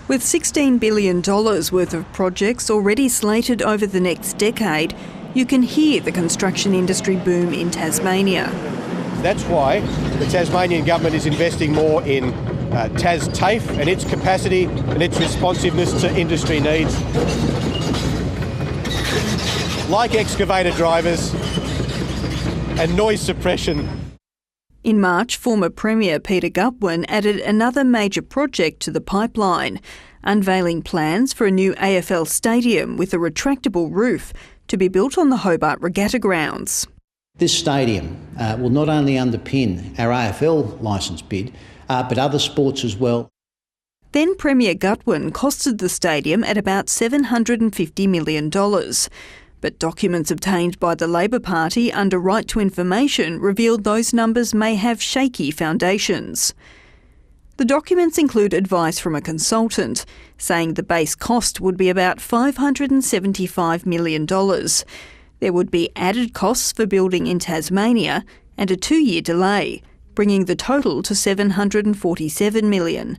With $16 billion worth of projects already slated over the next decade, you can hear the construction industry boom in Tasmania. That's why the Tasmanian government is investing more in TAF and its capacity and its responsiveness to industry needs. Like excavator drivers and noise suppression. In March, former Premier Peter Gutwein added another major project to the pipeline, unveiling plans for a new AFL stadium with a retractable roof to be built on the Hobart Regatta grounds. This stadium will not only underpin our AFL licence bid, but other sports as well. Then Premier Gutwein costed the stadium at about $750 million. But documents obtained by the Labor Party under Right to Information revealed those numbers may have shaky foundations. The documents include advice from a consultant, saying the base cost would be about $575 million. There would be added costs for building in Tasmania and a 2-year delay, bringing the total to $747 million.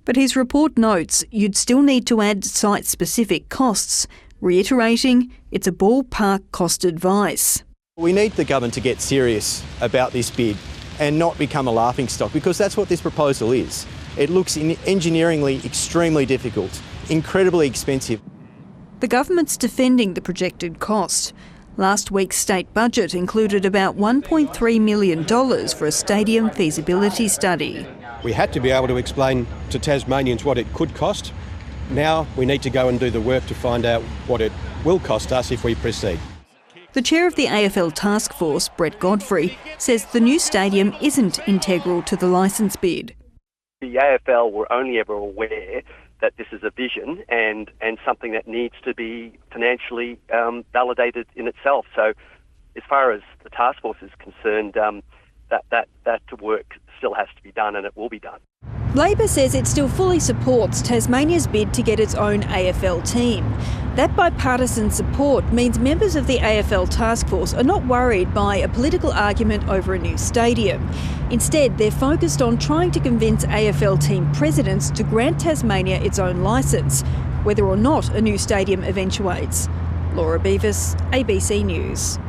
But his report notes you'd still need to add site-specific costs, reiterating it's a ballpark cost advice. We need the government to get serious about this bid and not become a laughingstock, because that's what this proposal is. It looks engineeringly extremely difficult, incredibly expensive. The government's defending the projected cost. Last week's state budget included about $1.3 million for a stadium feasibility study. We had to be able to explain to Tasmanians what it could cost. Now we need to go and do the work to find out what it will cost us if we proceed. The chair of the AFL task force, Brett Godfrey, says the new stadium isn't integral to the licence bid. The AFL were only ever aware that this is a vision and something that needs to be financially validated in itself. So as far as the task force is concerned, that work still has to be done, and it will be done. Labor says it still fully supports Tasmania's bid to get its own AFL team. That bipartisan support means members of the AFL task force are not worried by a political argument over a new stadium. Instead, they're focused on trying to convince AFL team presidents to grant Tasmania its own licence, whether or not a new stadium eventuates. Laura Beavis, ABC News.